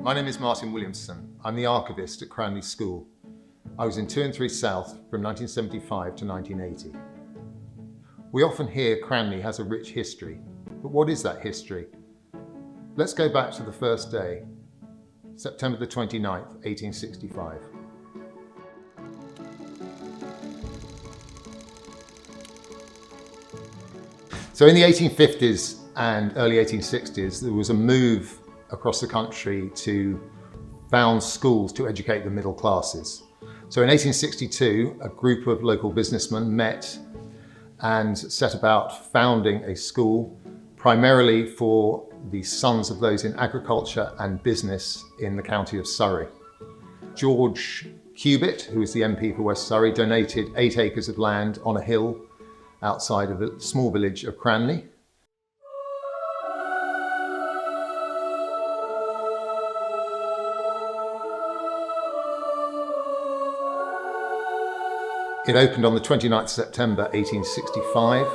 My name is Martin Williamson. I'm the Archivist at Cranleigh School. I was in 2 and 3 South from 1975 to 1980. We often hear Cranleigh has a rich history, but what is that history? Let's go back to the first day, September the 29th, 1865. So in the 1850s and early 1860s, there was a move across the country to found schools to educate the middle classes. So in 1862, a group of local businessmen met and set about founding a school primarily for the sons of those in agriculture and business in the county of Surrey. George Cubitt, who was the MP for West Surrey, donated 8 acres of land on a hill outside of the small village of Cranleigh. It opened on the 29th September 1865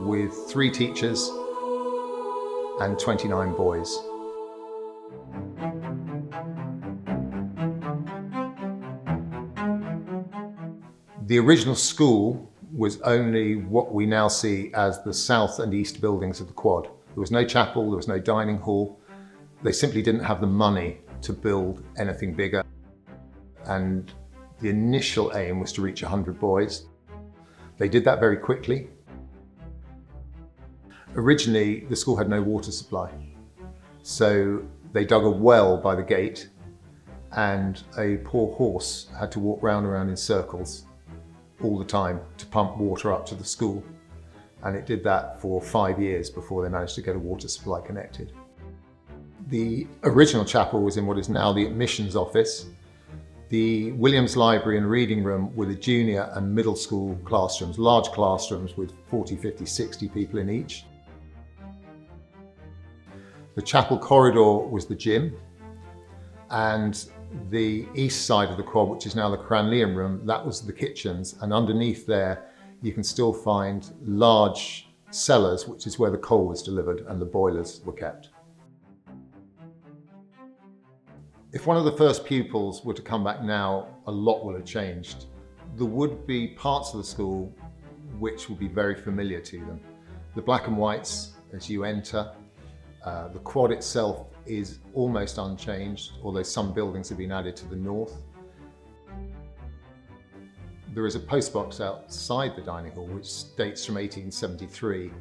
with 3 teachers and 29 boys. The original school was only what we now see as the south and east buildings of the quad. There was no chapel, there was no dining hall. They simply didn't have the money to build anything bigger. And the initial aim was to reach 100 boys. They did that very quickly. Originally, the school had no water supply. So they dug a well by the gate and a poor horse had to walk round and round in circles all the time to pump water up to the school. And it did that for 5 years before they managed to get a water supply connected. The original chapel was in what is now the admissions office. The Williams Library and Reading Room were the junior and middle school classrooms, large classrooms with 40, 50, 60 people in each. The chapel corridor was the gym, and the east side of the quad, which is now the Cranleigham room, that was the kitchens, and underneath there you can still find large cellars, which is where the coal was delivered and the boilers were kept. If one of the first pupils were to come back now, a lot will have changed. There would be parts of the school which will be very familiar to them. The black and whites as you enter. The quad itself is almost unchanged, although some buildings have been added to the north. There is a postbox outside the dining hall which dates from 1873,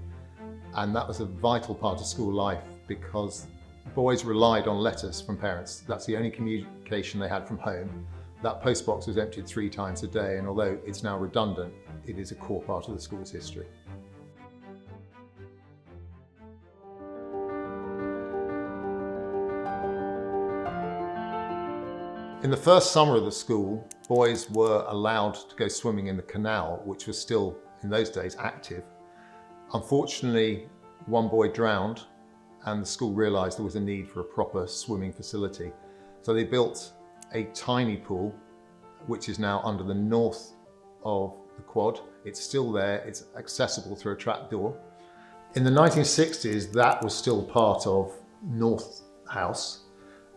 and that was a vital part of school life because boys relied on letters from parents. That's the only communication they had from home. That postbox was emptied 3 times a day, and although it's now redundant, it is a core part of the school's history. In the first summer of the school, boys were allowed to go swimming in the canal, which was still, in those days, active. Unfortunately, one boy drowned, and the school realised there was a need for a proper swimming facility. So they built a tiny pool, which is now under the north of the quad. It's still there, it's accessible through a trapdoor. In the 1960s, that was still part of North House,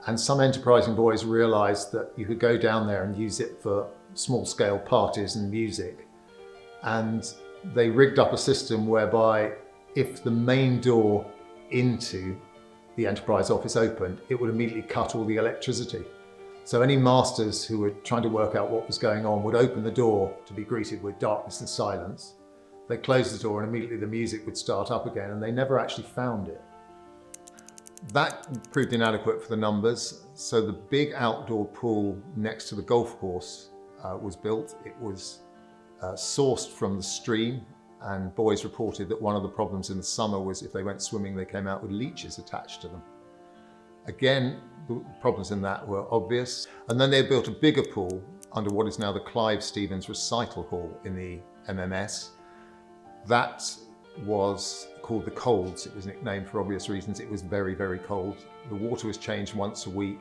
and some enterprising boys realised that you could go down there and use it for small-scale parties and music. And they rigged up a system whereby if the main door into the enterprise office opened, it would immediately cut all the electricity. So any masters who were trying to work out what was going on would open the door to be greeted with darkness and silence. They closed the door and immediately the music would start up again, and they never actually found it. That proved inadequate for the numbers, so the big outdoor pool next to the golf course was built. It was sourced from the stream, and boys reported that one of the problems in the summer was if they went swimming, they came out with leeches attached to them. Again, the problems in that were obvious. And then they built a bigger pool under what is now the Clive Stevens Recital Hall in the MMS. That was called the Colds. It was nicknamed for obvious reasons. It was very, very cold. The water was changed once a week,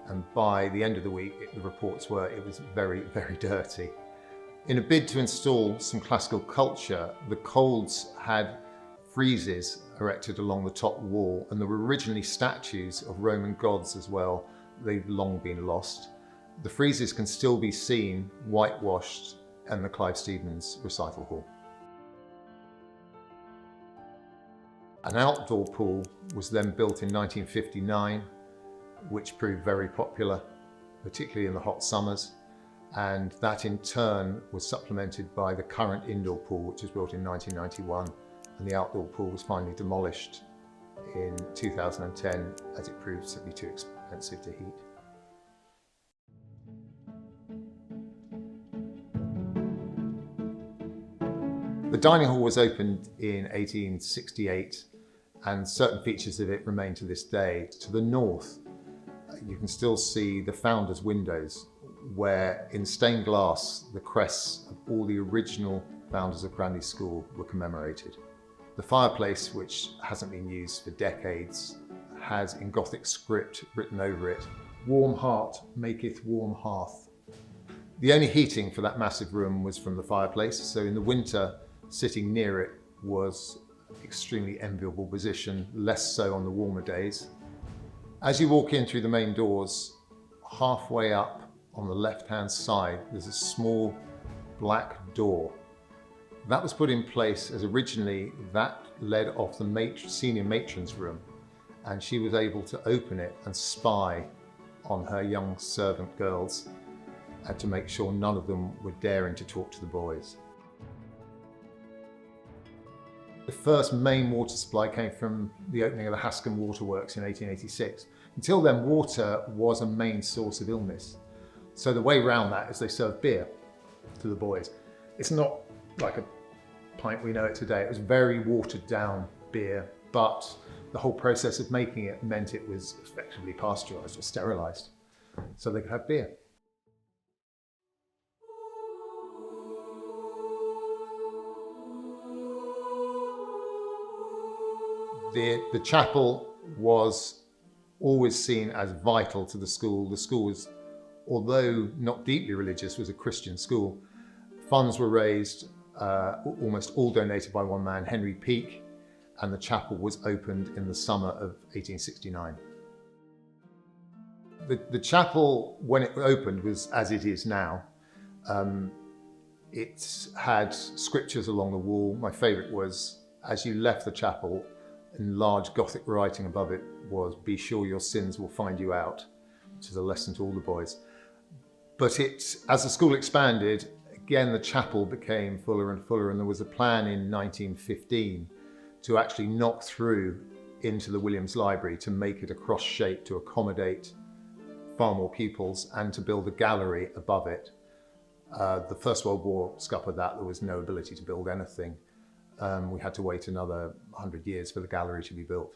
and by the end of the week, the reports were it was very, very dirty. In a bid to install some classical culture, the Colds had friezes erected along the top wall, and there were originally statues of Roman gods as well. They've long been lost. The friezes can still be seen whitewashed in the Clive Stevens recital hall. An outdoor pool was then built in 1959, which proved very popular, particularly in the hot summers, and that in turn was supplemented by the current indoor pool, which was built in 1991, and the outdoor pool was finally demolished in 2010 as it proved to be too expensive to heat. The dining hall was opened in 1868, and certain features of it remain to this day. To the north, you can still see the founders' windows, where in stained glass the crests of all the original founders of Cranleigh School were commemorated. The fireplace, which hasn't been used for decades, has in Gothic script written over it, "Warm heart maketh warm hearth." The only heating for that massive room was from the fireplace, so in the winter, sitting near it was an extremely enviable position, less so on the warmer days. As you walk in through the main doors, halfway up on the left-hand side, there's a small black door. That was put in place as originally that led off the senior matron's room, and she was able to open it and spy on her young servant girls and to make sure none of them were daring to talk to the boys. The first main water supply came from the opening of the Hascombe Waterworks in 1886. Until then, water was a main source of illness. So the way around that is they served beer to the boys. It's not like a pint we know it today. It was very watered down beer, but the whole process of making it meant it was effectively pasteurized or sterilized, so they could have beer. The chapel was always seen as vital to the school. The school was, although not deeply religious, was a Christian school. Funds were raised, almost all donated by one man, Henry Peake, and the chapel was opened in the summer of 1869. The chapel, when it opened, was as it is now. It had scriptures along the wall. My favourite was, as you left the chapel, in large Gothic writing above it was, "Be sure your sins will find you out," which is a lesson to all the boys. But as the school expanded, again the chapel became fuller and fuller, and there was a plan in 1915 to actually knock through into the Williams Library to make it a cross shape to accommodate far more pupils and to build a gallery above it. The First World War scuppered that. There was no ability to build anything. We had to wait another 100 years for the gallery to be built.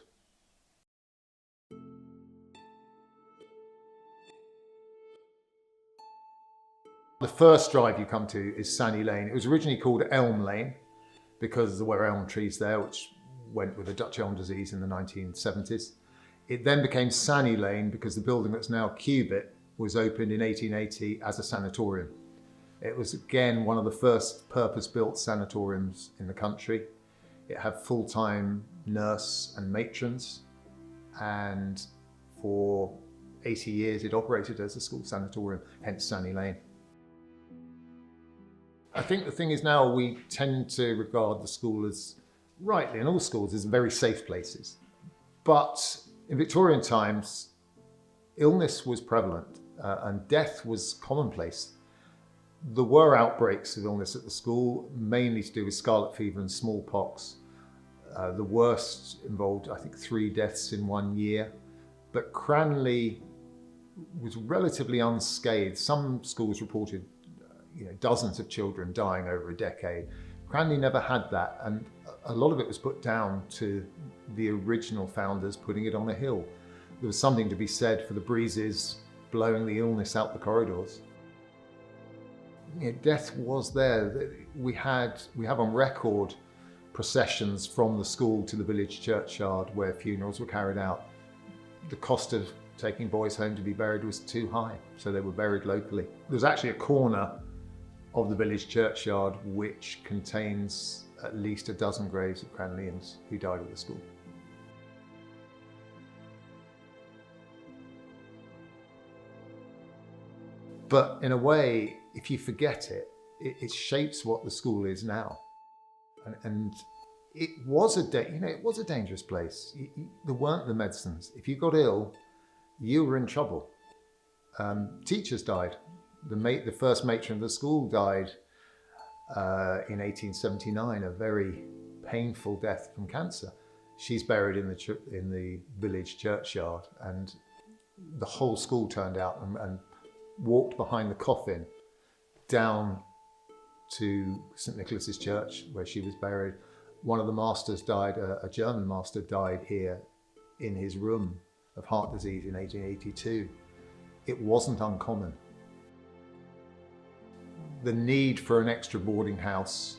The first drive you come to is Sanney Lane. It was originally called Elm Lane because there were elm trees there, which went with the Dutch elm disease in the 1970s. It then became Sanney Lane because the building that's now Cubit was opened in 1880 as a sanatorium. It was again one of the first purpose-built sanatoriums in the country. It had full-time nurse and matrons, and for 80 years it operated as a school sanatorium, hence Sanney Lane. I think the thing is now we tend to regard the school as, rightly in all schools, as very safe places. But in Victorian times, illness was prevalent and death was commonplace. There were outbreaks of illness at the school, mainly to do with scarlet fever and smallpox. The worst involved, I think, 3 deaths in 1 year. But Cranleigh was relatively unscathed. Some schools reported dozens of children dying over a decade. Cranleigh never had that, and a lot of it was put down to the original founders putting it on a hill. There was something to be said for the breezes blowing the illness out the corridors. Death was there. We have on record processions from the school to the village churchyard where funerals were carried out. The cost of taking boys home to be buried was too high, so they were buried locally. There's actually a corner of the village churchyard which contains at least a dozen graves of Cranleighans who died at the school. But in a way, if you forget it, it shapes what the school is now. And it was it was a dangerous place. There weren't the medicines. If you got ill, you were in trouble. Teachers died. The first matron of the school died in 1879, a very painful death from cancer. She's buried in the village churchyard, and the whole school turned out and walked behind the coffin down to St. Nicholas's Church, where she was buried. One of the masters died, a German master died here in his room of heart disease in 1882. It wasn't uncommon. The need for an extra boarding house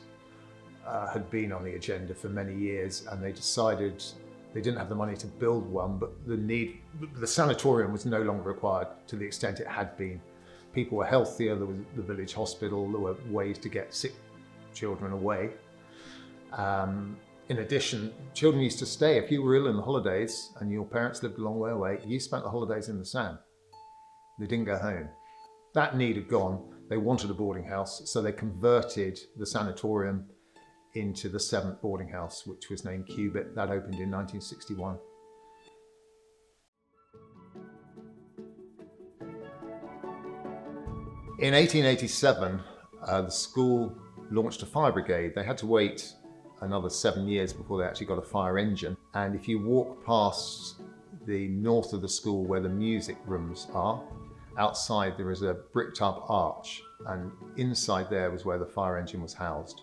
had been on the agenda for many years, and they decided they didn't have the money to build one, but the sanatorium was no longer required to the extent it had been. People were healthier, there was the village hospital, there were ways to get sick children away. In addition, children used to stay. If you were ill in the holidays and your parents lived a long way away, you spent the holidays in the Sam. They didn't go home. That need had gone. They wanted a boarding house, so they converted the sanatorium into the 7th boarding house, which was named Cubit. That opened in 1961. In 1887, the school launched a fire brigade. They had to wait another 7 years before they actually got a fire engine. And if you walk past the north of the school where the music rooms are, outside there is a bricked up arch, and inside there was where the fire engine was housed.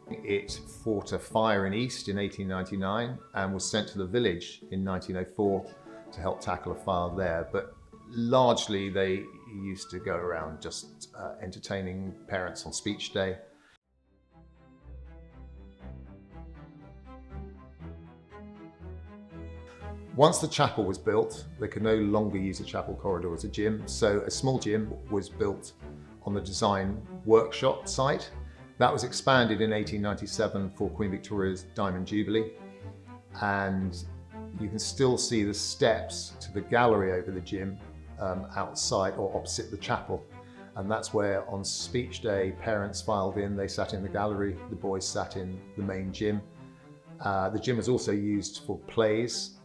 It fought a fire in East in 1899 and was sent to the village in 1904 to help tackle a fire there. But largely they used to go around just entertaining parents on speech day. Once the chapel was built, they could no longer use the chapel corridor as a gym, so a small gym was built on the design workshop site. That was expanded in 1897 for Queen Victoria's Diamond Jubilee, and you can still see the steps to the gallery over the gym outside or opposite the chapel. And that's where on speech day, parents filed in, they sat in the gallery, the boys sat in the main gym. The gym was also used for plays,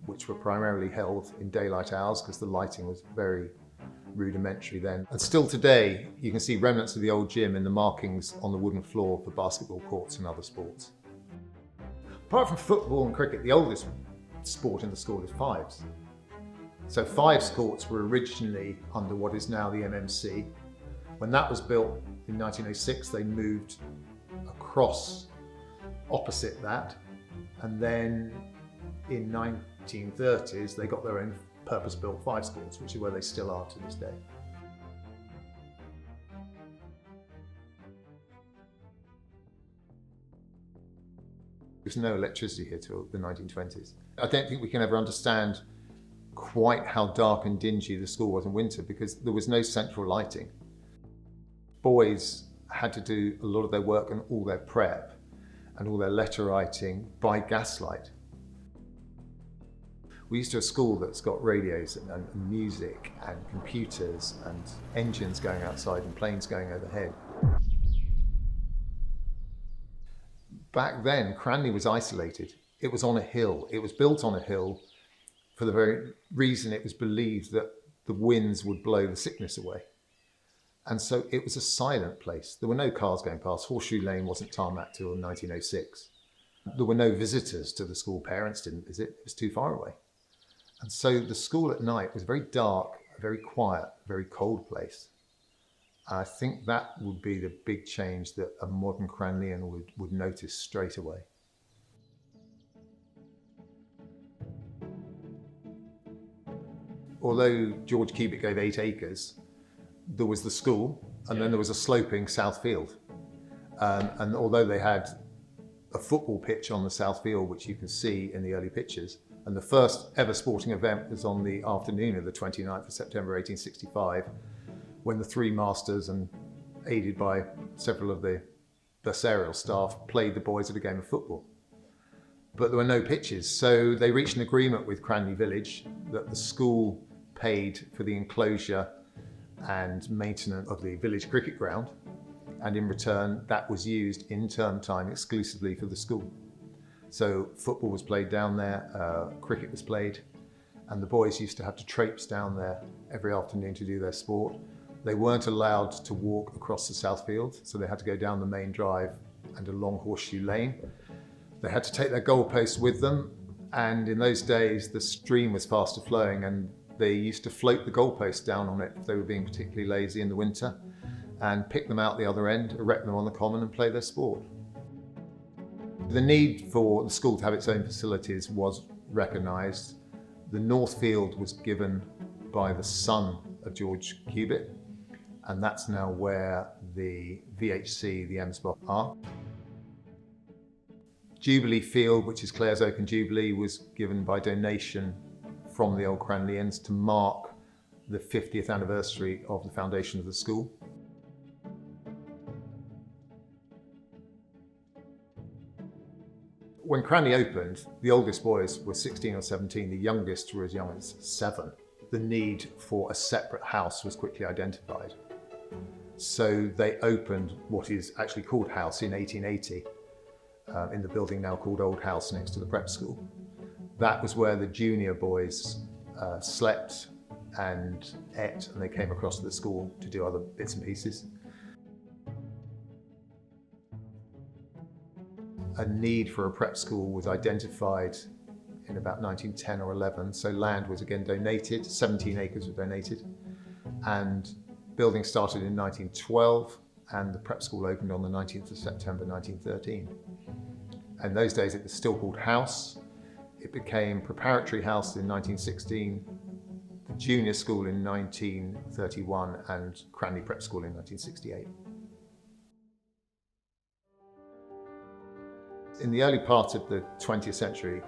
which were primarily held in daylight hours because the lighting was very rudimentary then. And still today, you can see remnants of the old gym in the markings on the wooden floor for basketball courts and other sports. Apart from football and cricket, the oldest sport in the school is fives. So fives courts were originally under what is now the MMC. When that was built in 1906, they moved across opposite that, and then in 1930s, they got their own purpose-built fives courts, which is where they still are to this day. There's no electricity here till the 1920s. I don't think we can ever understand quite how dark and dingy the school was in winter because there was no central lighting. Boys had to do a lot of their work and all their prep and all their letter writing by gaslight. We used to have a school that's got radios and music and computers and engines going outside and planes going overhead. Back then, Cranleigh was isolated. It was on a hill. It was built on a hill for the very reason it was believed that the winds would blow the sickness away. And so it was a silent place. There were no cars going past. Horseshoe Lane wasn't tarmacked till 1906. There were no visitors to the school. Parents didn't visit. It was too far away. And so the school at night was very dark, a very quiet, very cold place. I think that would be the big change that a modern Cranleighan would notice straight away. Although George Cubitt gave 8 acres, there was the school and then there was a sloping south field. And although they had a football pitch on the south field, which you can see in the early pictures, and the first ever sporting event was on the afternoon of the 29th of September 1865, when the 3 masters, and aided by several of the bus aerial staff played the boys at a game of football. But there were no pitches, so they reached an agreement with Cranleigh Village that the school paid for the enclosure and maintenance of the village cricket ground, and in return that was used in term time exclusively for the school. So football was played down there, cricket was played, and the boys used to have to traipse down there every afternoon to do their sport. They weren't allowed to walk across the south field, so they had to go down the main drive and a long horseshoe lane. They had to take their goalposts with them, and in those days the stream was faster flowing, and they used to float the goalposts down on it if they were being particularly lazy in the winter, and pick them out the other end, erect them on the common and play their sport. The need for the school to have its own facilities was recognised. The north field was given by the son of George Cubitt, and that's now where the VHC, the MSBOC, are. Jubilee Field, which is Clare's Oak and Jubilee, was given by donation from the old Cranleighans to mark the 50th anniversary of the foundation of the school. When Cranleigh opened, the oldest boys were 16 or 17, the youngest were as young as 7. The need for a separate house was quickly identified. So they opened what is actually called House in 1880, in the building now called Old House next to the prep school. That was where the junior boys slept and ate, and they came across to the school to do other bits and pieces. A need for a prep school was identified in about 1910 or 11, so land was again donated, 17 acres were donated, and building started in 1912, and the prep school opened on the 19th of September 1913. In those days it was still called House. It became Preparatory House in 1916, the Junior School in 1931, and Cranleigh Prep School in 1968. In the early part of the 20th century,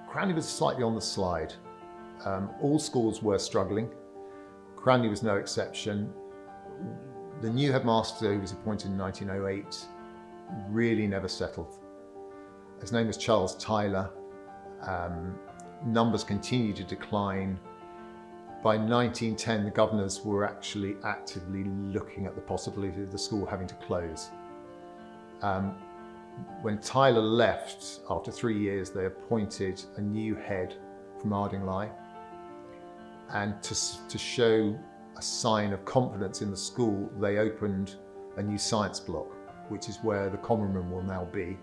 Cranleigh was slightly on the slide. All schools were struggling. Cranleigh was no exception. The new headmaster, who was appointed in 1908, really never settled. His name was Charles Tyler. Numbers continued to decline. By 1910, the governors were actually actively looking at the possibility of the school having to close. When Tyler left, after 3 years, they appointed a new head from Ardingly, and to show a sign of confidence in the school, they opened a new science block, which is where the common room will now be.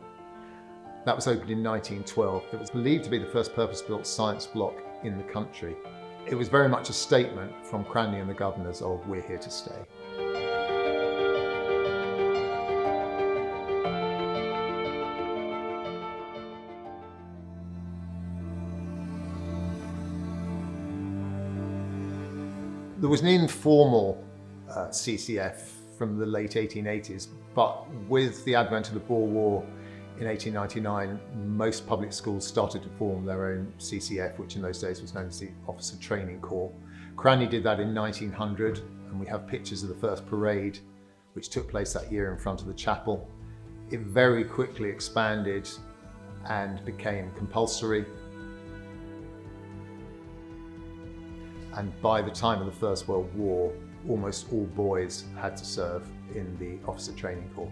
That was opened in 1912. It was believed to be the first purpose-built science block in the country. It was very much a statement from Cranleigh and the governors of, we're here to stay. There was an informal CCF from the late 1880s, but with the advent of the Boer War in 1899, most public schools started to form their own CCF, which in those days was known as the Officer Training Corps. Cranleigh did that in 1900, and we have pictures of the first parade, which took place that year in front of the chapel. It very quickly expanded and became compulsory. And by the time of the First World War, almost all boys had to serve in the Officer Training Corps.